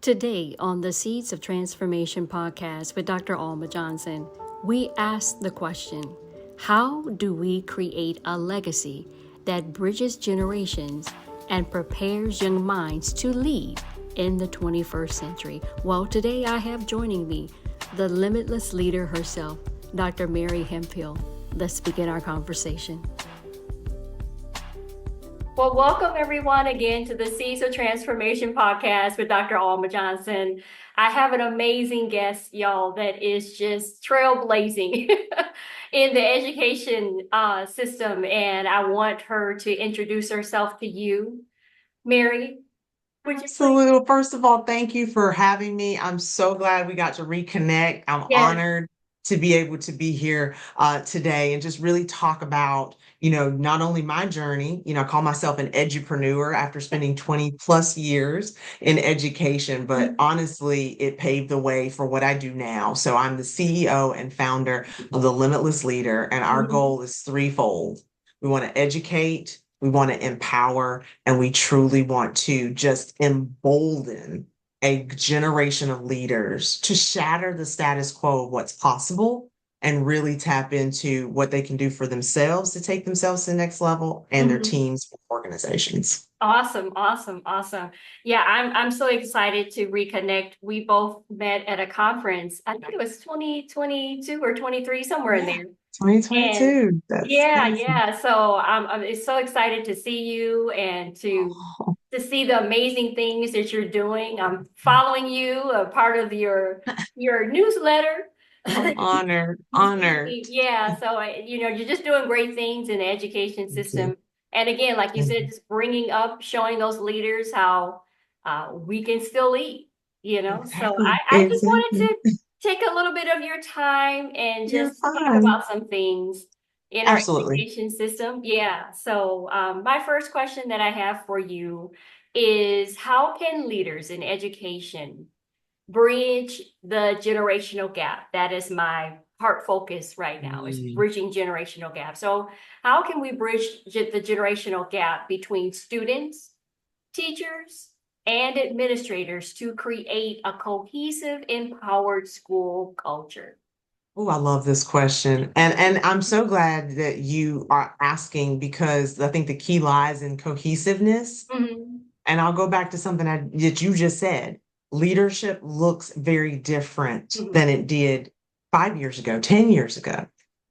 Today on the Seeds of Transformation podcast with Dr. Allma Johnson, we ask the question, how do we create a legacy that bridges generations and prepares young minds to lead in the 21st century? Well, today I have joining me the limitless leader herself, Dr. Mary Hemphill. Let's begin our conversation. Well, welcome everyone again to the Seeds of Transformation podcast with Dr. Allma Johnson. I have an amazing guest, y'all, that is just trailblazing in the education system, and I want her to introduce herself to you. Mary, would you please? Absolutely. Well, first of all, thank you for having me. I'm so glad we got to reconnect. I'm Yes. honored to be able to be here today and just really talk about, not only my journey, I call myself an edupreneur after spending 20 plus years in education, but honestly, it paved the way for what I do now. So I'm the CEO and founder of the Limitless Leader, and our goal is threefold. We want to educate, we want to empower, and we truly want to just embolden a generation of leaders to shatter the status quo of what's possible and really tap into what they can do for themselves to take themselves to the next level and their teams or organizations. Awesome. Yeah, I'm so excited to reconnect. We both met at a conference. I think it was 2022 or 23, somewhere in Yeah, there. And 2022. That's crazy. yeah. So I'm so excited to see you and to see the amazing things that you're doing. I'm following you, a part of your newsletter. I'm honored, You sent honored. me, yeah. So you're just doing great things in the education Thank you. system. And again, like you Thank said, you. just bringing up, showing those leaders how we can still lead. So I Exactly. I just wanted Exactly. to take a little bit of your time and You're just talk fine. about some things in our Absolutely. education system. Yeah. So my first question that I have for you is, how can leaders in education bridge the generational gap? That is my heart focus right now, is Mm. bridging generational gap. So how can we bridge the generational gap between students, teachers, and administrators to create a cohesive, empowered school culture? Oh, I love this question. And I'm so glad that you are asking because I think the key lies in cohesiveness. Mhm. And I'll go back to something that you just said. Leadership looks very different Mhm. than it did 5 years ago, 10 years ago.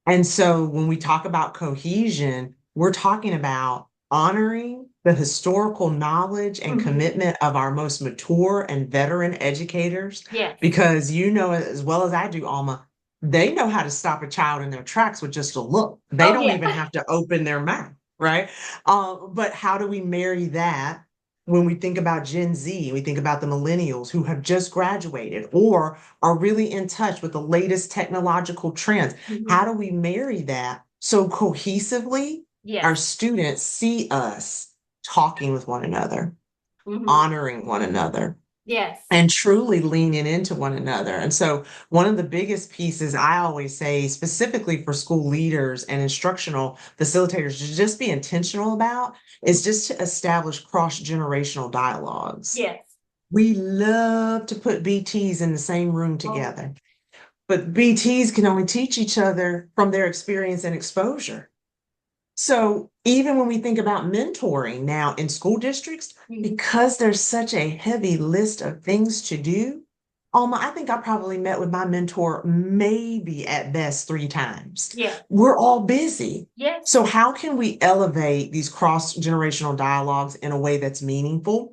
And so when we talk about cohesion, we're talking about honoring the historical knowledge and Mhm. commitment of our most mature and veteran educators, Yes. because you know as well as I do, Alma, they know how to stop a child in their tracks with just a look. They Oh, don't yeah. even have to open their mouth, right? But how do we marry that when we think about Gen Z, we think about the millennials who have just graduated or are really in touch with the latest technological trends? How Mhm. do we marry that so cohesively our Yes. students see us talking with one another, Mhm. honoring one another, Yes. and truly leaning into one another? And so, one of the biggest pieces I always say, specifically for school leaders and instructional facilitators, to just be intentional about is just to establish cross generational dialogues. Yes. We love to put BTs in the same room Oh, together, but BTs can only teach each other from their experience and exposure. So even when we think about mentoring now in school districts, mhm. because there's such a heavy list of things to do, Alma, I think I probably met with my mentor maybe at best 3 times. Yeah. We're all busy. Yes. So how can we elevate these cross-generational dialogues in a way that's meaningful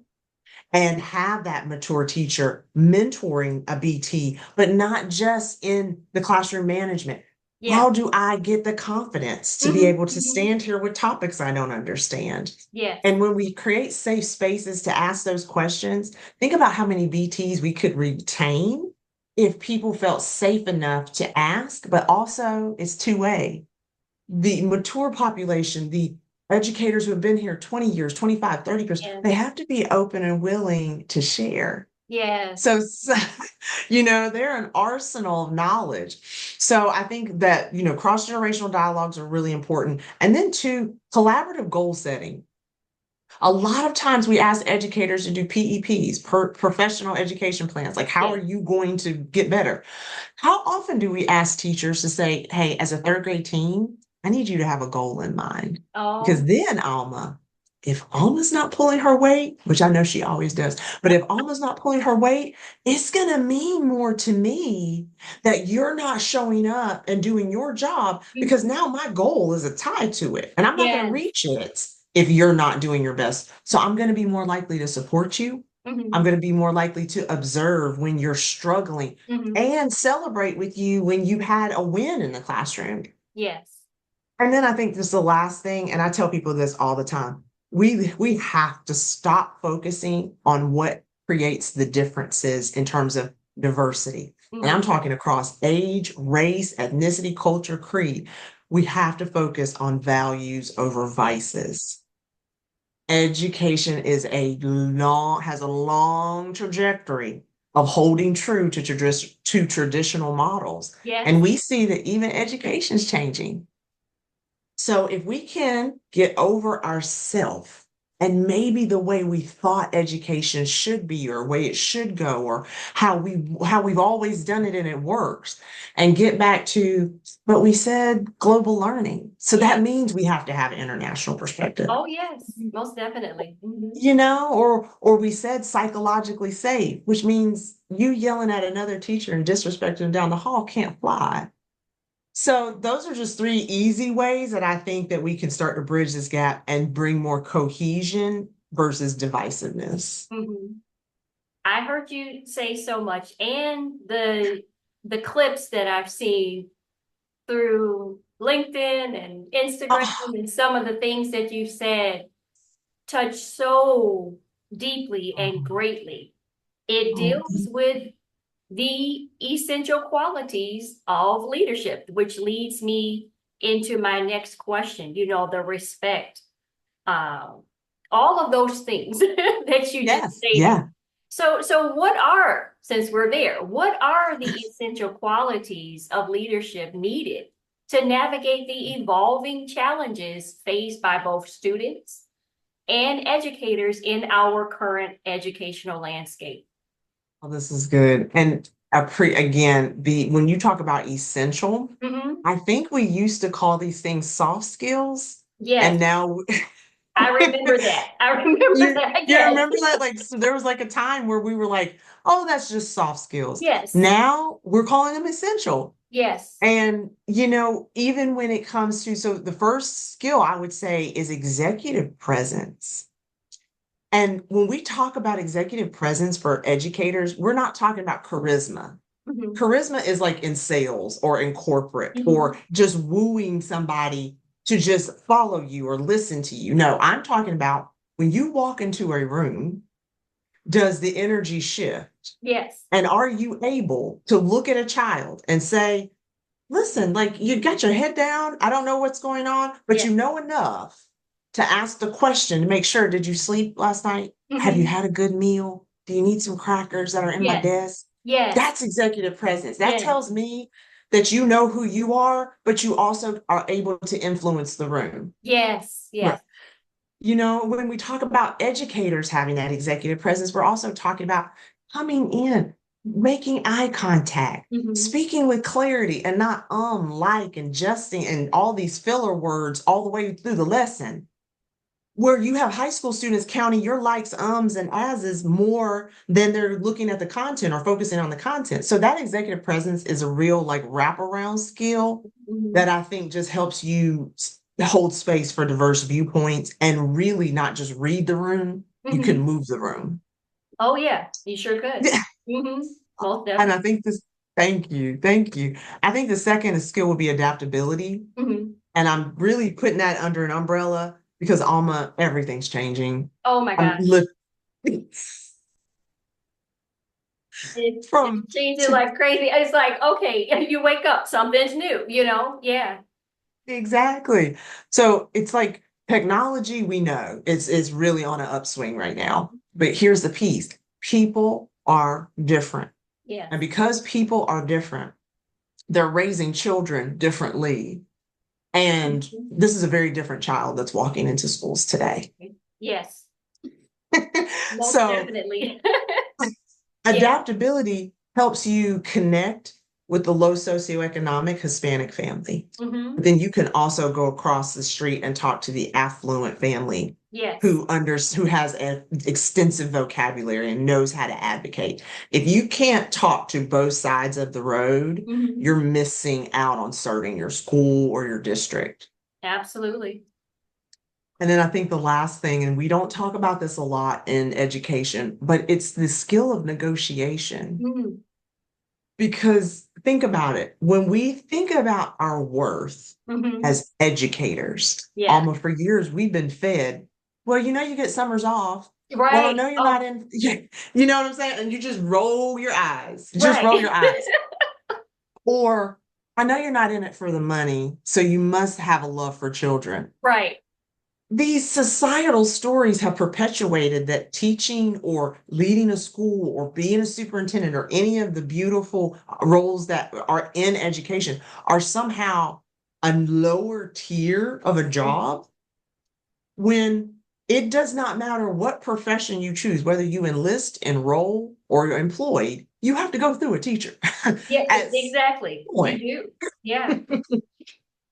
and have that mature teacher mentoring a BT, but not just in the classroom management? Yeah. How do I get the confidence to be Mhm. able to Mhm. stand here with topics I don't understand? Yes. And when we create safe spaces to ask those questions, think about how many BTs we could retain if people felt safe enough to ask, but also it's two-way. The mature population, the educators who have been here 20 years, 25, 30 years, they Yes. have to be open and willing to share. Yes. So, they're an arsenal of knowledge. So I think that, cross-generational dialogues are really important. And then two, collaborative goal setting. A lot of times we ask educators to do PEPs, professional education plans. Like, how Yeah. are you going to get better? How often do we ask teachers to say, hey, as a third grade team, I need you to have a goal in mind? Because Oh, then, Alma, if Alma's not pulling her weight, which I know she always does, but if Alma's not pulling her weight, it's going to mean more to me that you're not showing up and doing your job because mhm. now my goal is tied to it and I'm not going to Yes. reach it if you're not doing your best. So I'm going to be more likely to support you. I'm Hmm. going to be more likely to observe when you're struggling Hmm. and celebrate with you when you had a win in the classroom. Yes. And then I think this is the last thing, and I tell people this all the time. We have to stop focusing on what creates the differences in terms of diversity. And I'm Hmm. talking across age, race, ethnicity, culture, creed. We have to focus on values over Yes. vices. Education has a long trajectory of holding true to traditional models. And Yes. we see that even education is changing. So if we can get over ourself and maybe the way we thought education should be or way it should go or how we've always done it and it works and get back to but we said global learning. So that Yes. means we have to have international perspective. Oh, yes. Most definitely. Hmm. Or we said psychologically safe, which means you yelling at another teacher and disrespecting them down the hall can't fly. So those are just three easy ways that I think that we can start to bridge this gap and bring more cohesion versus divisiveness. Hmm. I heard you say so much, and the clips that I've seen through LinkedIn and Instagram Oh, and some of the things that you said touch so deeply and greatly. It oh, deals with the essential qualities of leadership, which leads me into my next question, the respect, um, all of those things that you just yes, stated. yeah. So since we're there, what are the essential qualities of leadership needed to navigate the evolving challenges faced by both students and educators in our current educational landscape? Oh, this is good. And again, the when you talk about essential, Hmm. I think we used to call these things soft skills, Yes, and now I remember that. I remember you that. you Yes, remember that? Like, so there was like a time where we were like, oh, that's just soft skills. yes, Now we're calling them essential. yes. And, even when it comes to, so the first skill I would say is executive presence. And when we talk about executive presence for educators, we're not talking about charisma. Hmm. Charisma is like in sales or in corporate or Hmm. just wooing somebody to just follow you or listen to you. No, I'm talking about when you walk into a room, does the energy shift? Yes. And are you able to look at a child and say, listen, like you got your head down. I don't know what's going on, but Yes. you know enough to ask the question to make sure, did you sleep last night? Have you Hmm. had a good meal? Do you need some crackers that are in my Yes. desk? Yes. That's executive presence. That Yes. tells me that you know who you are, but you also are able to influence the room. Yes. Right. Yes. When we talk about educators having that executive presence, we're also talking about coming in, making eye contact, Hmm. speaking with clarity and not like and justing and all these filler words all the way through the lesson. Where you have high school students counting your likes, and ases more than they're looking at the content or focusing on the content. So that executive presence is a real like wraparound skill Hmm. that I think just helps you hold space for diverse viewpoints and really not just read the room, you can Hmm. move the room. Oh, yeah, you sure could. Hmm. Most And I definitely. think thank you, thank you. I think the second skill would be adaptability. Hmm. And I'm really putting that under an umbrella because Alma, everything's changing. Oh my I'm gosh. look It's from changing to like crazy. It's like, okay, you wake up, something's new. Yeah. exactly. So it's like technology, we know it's really on an upswing right now. But here's the piece. People are different. Yes. And because people are different, they're raising children differently. And Mhm. this is a very different child that's walking into schools today. Yes. Most So definitely. Yeah. adaptability helps you connect with the low socioeconomic Hispanic family. But Hmm. then you can also go across the street and talk to the affluent family Yes. who has an extensive vocabulary and knows how to advocate. If you can't talk to both sides of the road, Hmm. you're missing out on serving your school or your district. Absolutely. And then I think the last thing, and we don't talk about this a lot in education, but it's the skill of negotiation. Mm. Because think about it, when we think about our worth Hmm. as educators, Yeah. almost for years we've been fed, well, you get summers off. Well, I Right. know you're not Oh, in, you know what I'm saying? And you just roll your eyes, just roll right. your eyes. Or I know you're not in it for the money, so you must have a love for children. Right. These societal stories have perpetuated that teaching or leading a school or being a superintendent or any of the beautiful roles that are in education are somehow a lower tier of a job when it does not matter what profession you choose, whether you enlist, enroll, or you're employed, you have to go through a teacher Yeah, at some exactly. You point. do. Yeah.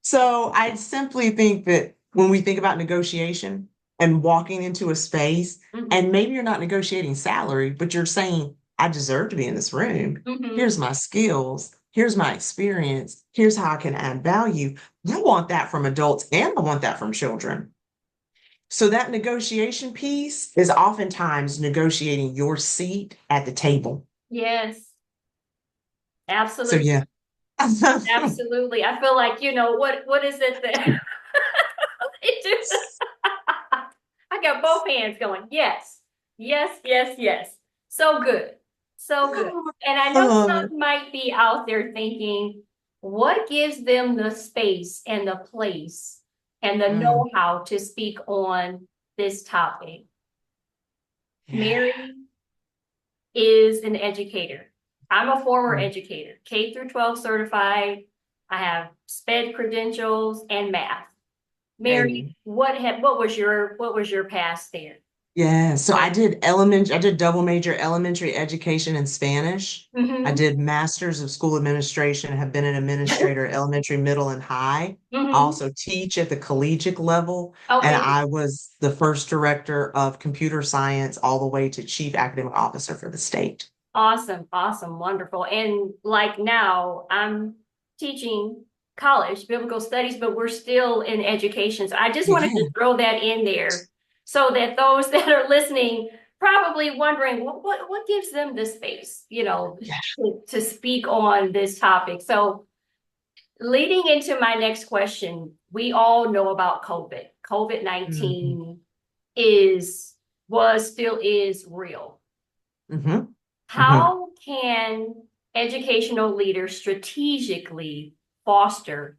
So I simply think that when we think about negotiation and walking into a space, Hmm. and maybe you're not negotiating salary, but you're saying, I deserve to be in this room. Hmm. Here's my skills. Here's my experience. Here's how I can add value. I want that from adults and I want that from children. So that negotiation piece is oftentimes negotiating your seat at the table. Yes. So Absolutely. yeah. Absolutely. I feel like, what is it that they do? I got both hands going. Yes. Yes, yes, yes. So good. So good. And I I know love it. some might be out there thinking, what gives them the space and the place and the Mm, know-how to speak on this topic? yeah. Mary is an educator. I'm a former Mm, educator, K through 12 certified. I have SPED credentials and math. Mary, hey. what was your past there? Yeah, so I did double major elementary education in Spanish. I Mm-hmm. did masters of school administration, have been an administrator at elementary, middle, and high. I Mm-hmm. also teach at the collegiate level, and Okay. I was the first director of computer science all the way to chief academic officer for the state. Awesome, awesome, wonderful. And like now, I'm teaching college, biblical studies, but we're still in education. So I just wanted to Yeah. throw that in there so that those that are listening probably wondering what gives them the space, Yeah. to speak on this topic. So leading into my next question, we all know about COVID. Mhm. COVID-19 still is real. Mhm. Mhm. How can educational leaders strategically foster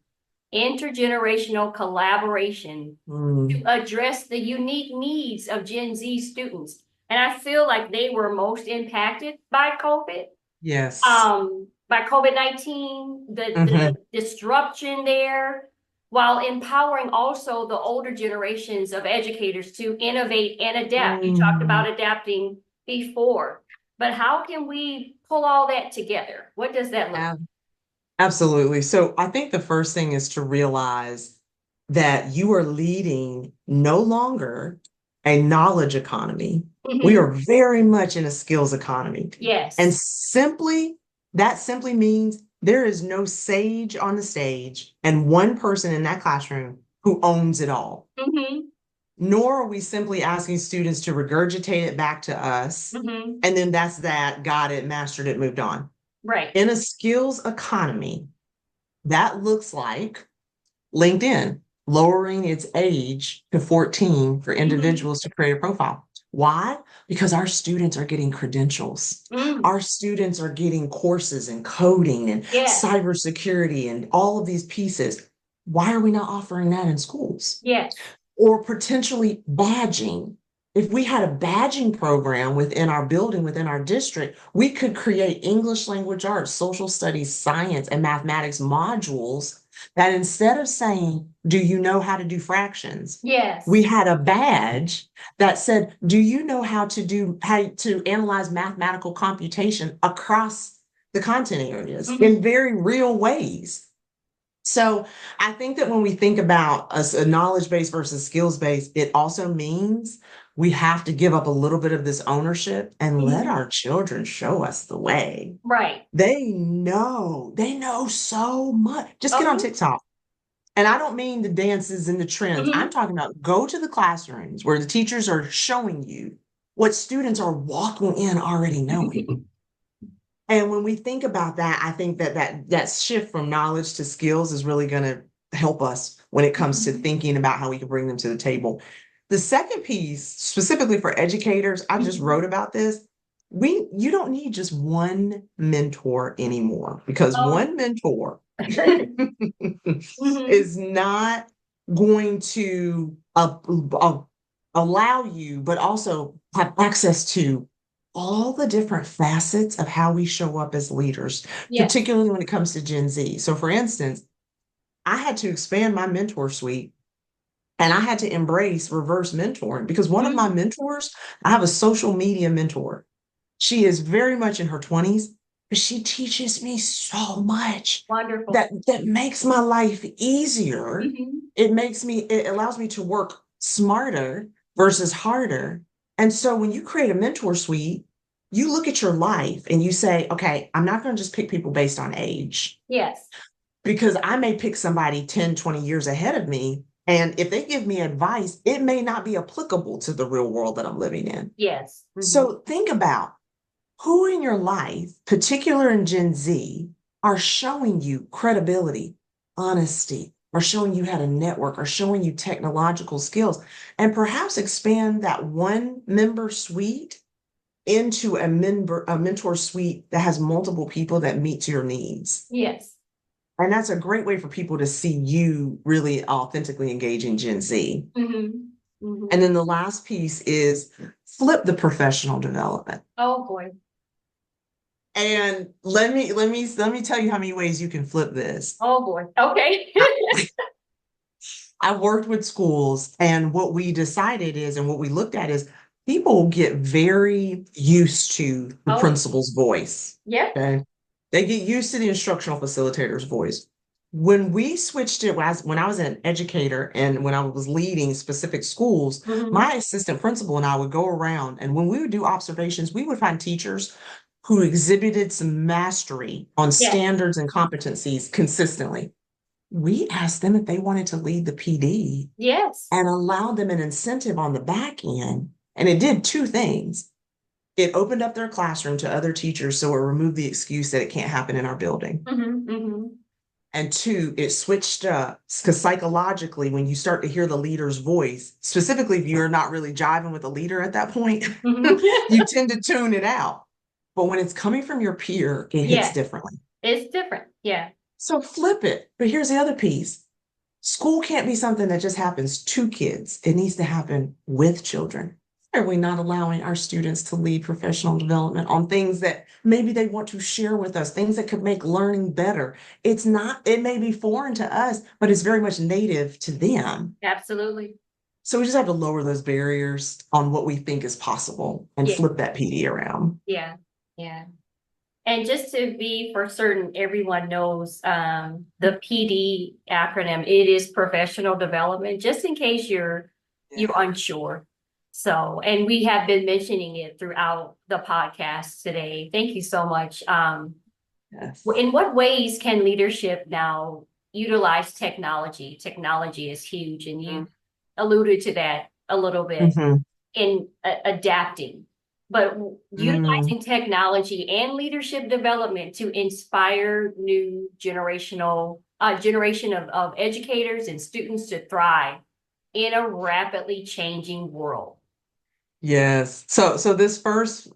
intergenerational collaboration to Mm. address the unique needs of Gen Z students? And I feel like they were most impacted by COVID, Yes. by COVID-19, the Mhm. disruption there, while empowering also the older generations of educators to innovate and adapt. You talked Mm. about adapting before, but how can we pull all that together? What does that look Absolutely. So I think the first thing is to realize that you are leading no longer a knowledge economy. like? We Hmm. are very much in a skills economy. And Yes. that simply means there is no sage on the stage and one person in that classroom who owns it all. Hmm. Nor are we simply asking students to regurgitate it back to us. Hmm. And then that's that, got it, mastered it, moved on. Right. In a skills economy, that looks like LinkedIn lowering its age to 14 for Hmm. individuals to create a profile. Why? Because our students are getting credentials. Mm. Our students are getting courses in coding and Yes. cybersecurity and all of these pieces. Why are we not offering that in schools? Yes. Or potentially badging. If we had a badging program within our building, within our district, we could create English language arts, social studies, science, and mathematics modules that instead of saying, do you know how to do fractions? Yes. We had a badge that said, do you know how to analyze mathematical computation across the content areas in very real ways? So I think that when we think about a knowledge-based versus skills-based, it also means we have to give up a little bit of this ownership and let our children show us the way. Right. They know so much. Just get on TikTok. And I don't mean the dances and the trends. I'm talking about go to the classrooms where the teachers are showing you what students are walking in already knowing. And when we think about that, I think that shift from knowledge to skills is really going to help us when it comes to thinking about how we can bring them to the table. The second piece, specifically for educators, I just wrote about this. You don't need just one mentor anymore because one mentor is not going to allow you, but also have access to all the different facets of how we show up as leaders, particularly when it comes to Gen Z. So, for instance, I had to expand my mentor suite and I had to embrace reverse mentoring because one of my mentors, I have a social media mentor. She is very much in her 20s, but she teaches me so much. Wonderful. That makes my life easier. It allows me to work smarter versus harder. And so when you create a mentor suite, you look at your life and you say, okay, I'm not going to just pick people based on age. Yes. Because I may pick somebody 10, 20 years ahead of me. And if they give me advice, it may not be applicable to the real world that I'm living in. Yes. So think about who in your life, particular in Gen Z, are showing you credibility, honesty, are showing you how to network, are showing you technological skills, and perhaps expand that one member suite into a mentor suite that has multiple people that meets your needs. Yes. And that's a great way for people to see you really authentically engaging Gen Z. And then the last piece is flip the professional development. Oh boy. And let me tell you how many ways you can flip this. Oh boy. Okay. I worked with schools, and what we decided is, and what we looked at is, people get very used to the principal's voice. Yeah. Okay. They get used to the instructional facilitator's voice. When we switched it, when I was an educator and when I was leading specific schools, my assistant principal and I would go around, and when we would do observations, we would find teachers who exhibited some mastery on standards and competencies consistently. We asked them if they wanted to lead the PD. Yes. And allowed them an incentive on the back end. And it did two things. It opened up their classroom to other teachers, so it removed the excuse that it can't happen in our building. And two, it switched up because psychologically, when you start to hear the leader's voice, specifically if you're not really jiving with the leader at that point, you tend to tune it out. But when it's coming from your peer, it hits differently. It's different. Yeah. So flip it. But here's the other piece. School can't be something that just happens to kids. It needs to happen with children. Are we not allowing our students to lead professional development on things that maybe they want to share with us, things that could make learning better? It may be foreign to us, but it's very much native to them. Absolutely. So we just have to lower those barriers on what we think is possible and flip that PD around. Yeah. Yeah. And just to be for certain, everyone knows the PD acronym. It is professional development, just in case you're unsure. So, and we have been mentioning it throughout the podcast today. Thank you so much. In what ways can leadership now utilize technology? Technology is huge, and you alluded to that a little bit in adapting. But utilizing technology and leadership development to inspire new generation of educators and students to thrive in a rapidly changing world. Yes. So this first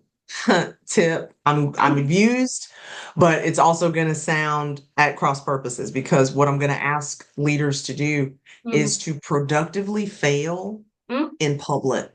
tip, I'm abused, but it's also going to sound at cross purposes because what I'm going to ask leaders to do is to productively fail in public.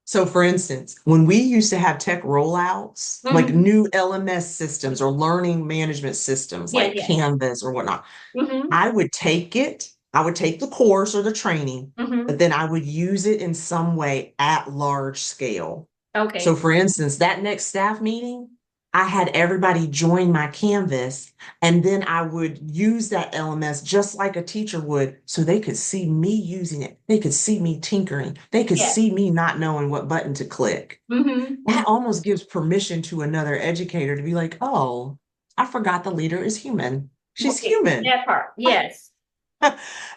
So, for instance, when we used to have tech rollouts, like Mm-hmm. new LMS systems or learning management systems Yeah, like yeah. Canvas or whatnot, Mm-hmm. I would take it, I would take the course or the training, but Mm-hmm. then I would use it in some way at large scale. So, Okay. for instance, that next staff meeting, I had everybody join my Canvas, and then I would use that LMS just like a teacher would, so they could see me using it. They could see me tinkering. They could Yeah. see me not knowing what button to click. Mm-hmm. That Mm-hmm. almost gives permission to another educator to be like, oh, I forgot the leader is human. She's Right. human. That part. Yes.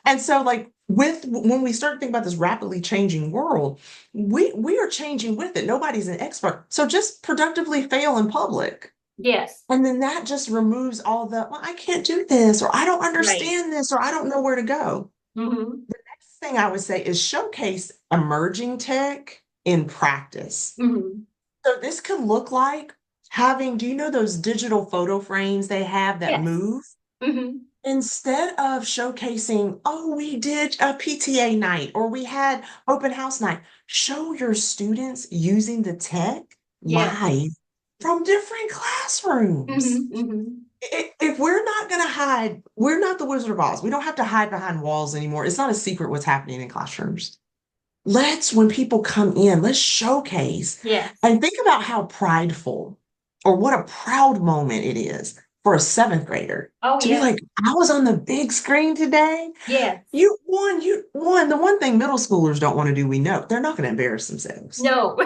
And so, like, with when we start thinking about this rapidly changing world, we are changing with it. Nobody's an expert. So just productively fail in public. Yes. And then that just removes all the, well, I can't do this, or I don't Right. understand this, or I don't know where to go. Mm-hmm. Next thing I would say is showcase emerging tech in practice. Mm-hmm. So this could look like having, do you know those digital photo frames they have that Yes. move? Mm-hmm. Instead of showcasing, oh, we did a PTA night or we had open house night, show your students using the tech Yes. live from different classrooms. Mm-hmm. Mm-hmm. If we're not going to hide, we're not the Wizard of Oz. We don't have to hide behind walls anymore. It's not a secret what's happening in classrooms. Let's, when people come in, let's showcase Yes. and think about how prideful or what a proud moment it is for a seventh grader Oh, to be yes. like, I was on the big screen today. Yes. You won. The one thing middle schoolers don't want to do, we know, they're not going to embarrass themselves. No.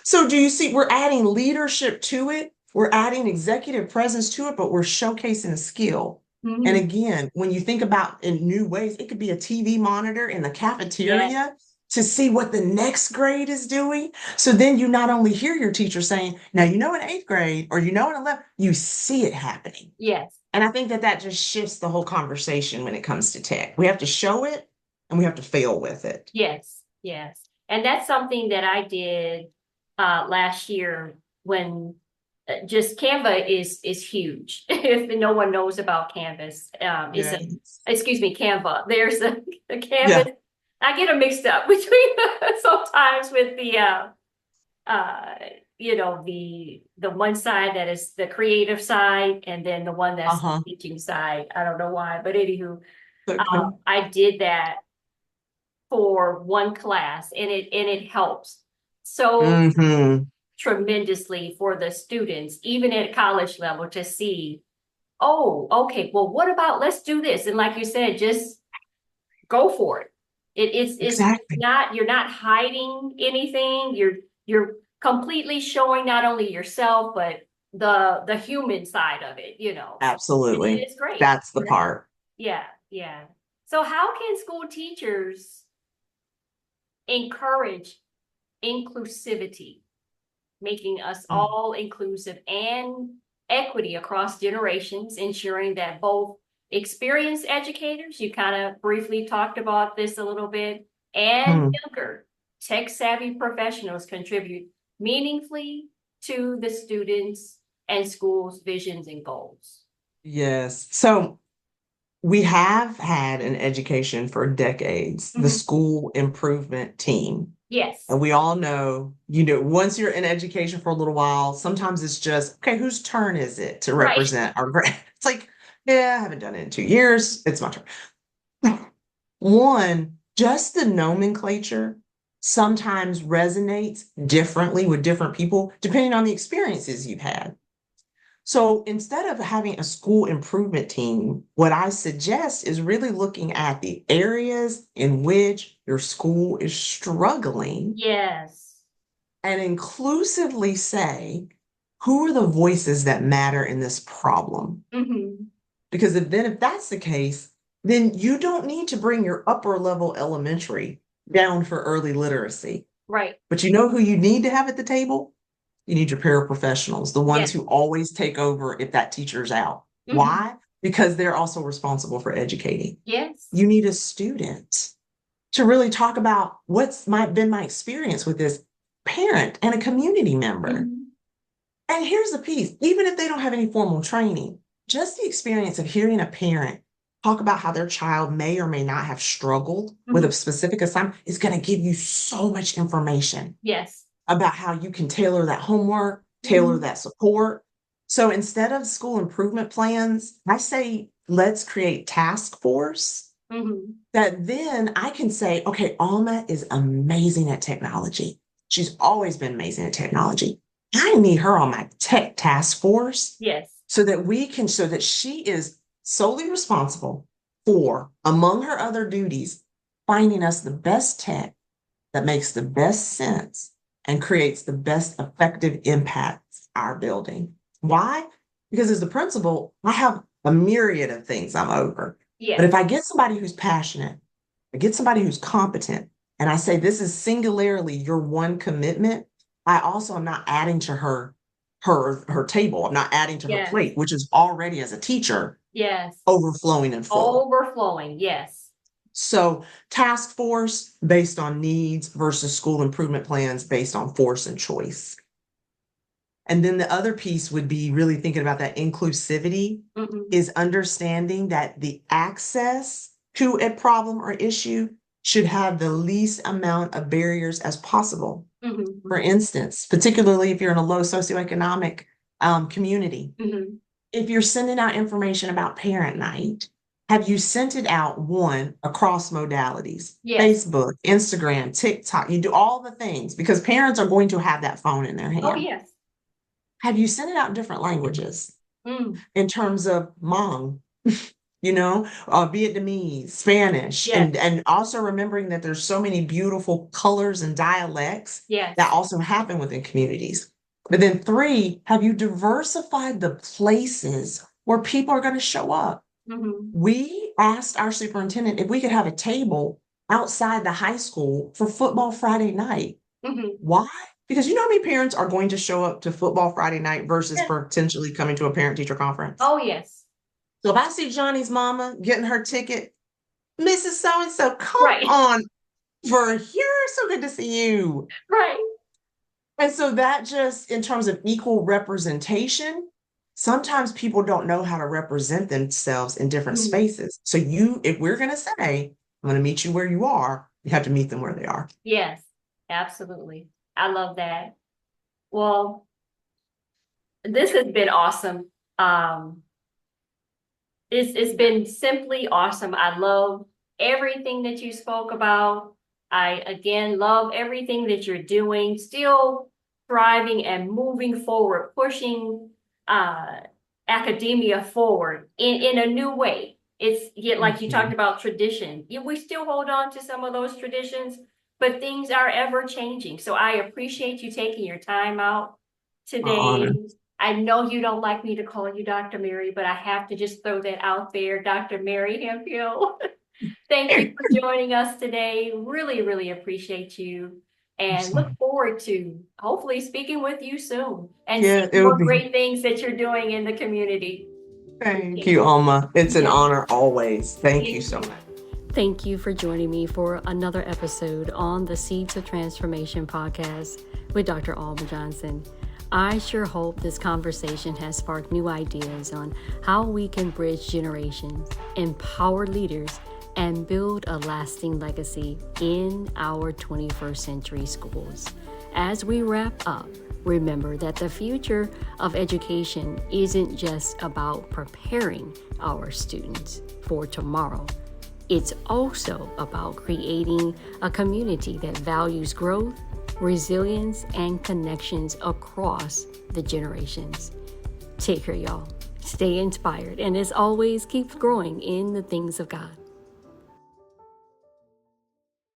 So do you see, we're adding leadership to it, we're adding executive presence to it, but we're showcasing a skill. And Mm-hmm. again, when you think about in new ways, it could be a TV monitor in the Yes. cafeteria to see what the next grade is doing. So then you not only hear your teacher saying, now you know in eighth grade or you know in 11th, you see it happening. Yes. And I think that that just shifts the whole conversation when it comes to tech. We have to show it and we have to fail with it. Yes. Yes. And that's something that I did last year when just Canva is huge. If no one knows about Canvas, it's a Yes. excuse me, Canva. There's a Yeah. Canvas. I get them mixed up between sometimes with the uh the one side that is the creative side and then the one that's the Uh-huh. teaching side. I don't know why, but anywho, Okay. I did that for one class and it helps so Mm-hmm. tremendously for the students, even at college level, to see, oh, okay, well, what about let's do this? And like you said, just go for it. It's Exactly. not, you're not hiding anything. You're completely showing not only yourself, but the human side of it, And Absolutely. it's great. That's the part. Yeah, yeah. So how can school teachers encourage inclusivity, making us Mm. all inclusive and equity across generations, ensuring that both experienced educators, you kind of briefly talked about this a little bit, and Hmm. younger tech savvy professionals contribute meaningfully to the students and schools' visions and goals. Yes. So we have had an education for decades, the Mhm. school improvement team. Yes, And we all know, once you're in education for a little while, sometimes it's just, okay, whose turn is it to right. represent our grade? It's like, yeah, I haven't done it in 2 years. It's my turn. One, just the nomenclature sometimes resonates differently with different people, depending on the experiences you've had. So instead of having a school improvement team, what I suggest is really looking at the areas in which your school is struggling Yes. and inclusively say, who are the voices that matter in this problem? Hmm. Because if that's the case, then you don't need to bring your upper level elementary down for early literacy. Right. But you know who you need to have at the table? You need your paraprofessionals, the ones Yes. who always take over if that teacher's out. Hmm. Why? Because they're also responsible for educating. Yes. You need a student to really talk about been my experience with this parent and a community member. Hmm. And here's the piece, even if they don't have any formal training, just the experience of hearing a parent talk about how their child may or may not have struggled with a specific assignment, is going to give you so much information Yes. about how you can tailor that homework, tailor that support. So instead of school improvement plans, I say, let's create task force that then I can say, okay, Alma is amazing at technology. She's always been amazing at technology. I need her on my tech task force. Yes. So that she is solely responsible for, among her other duties, finding us the best tech that makes the best sense and creates the best effective impact our building. Why? Because as the principal, I have a myriad of things I'm over. Yes. But if I get somebody who's passionate, I get somebody who's competent, and I say this is singularly your one commitment, I also am not adding to her table. I'm not adding to her plate, which is already as a teacher overflowing and full. Overflowing, yes. So task force based on needs versus school improvement plans based on force and choice. And then the other piece would be really thinking about that inclusivity is understanding that the access to a problem or issue should have the least amount of barriers as possible. For instance, particularly if you're in a low socioeconomic community, if you're sending out information about parent night, have you sent it out across modalities? Yes. Facebook, Instagram, TikTok, you do all the things because parents are going to have that phone in their hand. Oh, yes. Have you sent it out in different languages in terms of Hmong, Vietnamese, Spanish, and also remembering that there's so many beautiful colors and dialects that also happen within communities. But then 3, have you diversified the places where people are going to show up? We asked our superintendent if we could have a table outside the high school for football Friday night. Why? Because you know how many parents are going to show up to football Friday night versus potentially coming to a parent-teacher conference? Oh, yes. So if I see Johnny's mama getting her ticket, Mrs. So-and-so, come on over here. So good to see you. Right. And so that just in terms of equal representation, sometimes people don't know how to represent themselves in different spaces. So if we're going to say, I'm going to meet you where you are, you have to meet them where they are. Yes, absolutely. I love that. Well, this has been awesome. It's been simply awesome. I love everything that you spoke about. I, again, love everything that you're doing, still thriving and moving forward, pushing academia forward in a new way. It's like you talked about tradition. We still hold on to some of those traditions, but things are ever changing. So I appreciate you taking your time out today. I know you don't like me to call you Dr. Mary, but I have to just throw that out there. Dr. Mary Hemphill, thank you for joining us today. Really, really appreciate you and look forward to hopefully speaking with you soon and seeing more great things that you're doing in the community. Thank you, Alma. It's an honor always. Thank you so much. Thank you for joining me for another episode on the Seeds of Transformation podcast with Dr. Allma Johnson. I sure hope this conversation has sparked new ideas on how we can bridge generations, empower leaders, and build a lasting legacy in our 21st century schools. As we wrap up, remember that the future of education isn't just about preparing our students for tomorrow. It's also about creating a community that values growth, resilience, and connections across the generations. Take care, y'all. Stay inspired, and as always, keep growing in the things of God.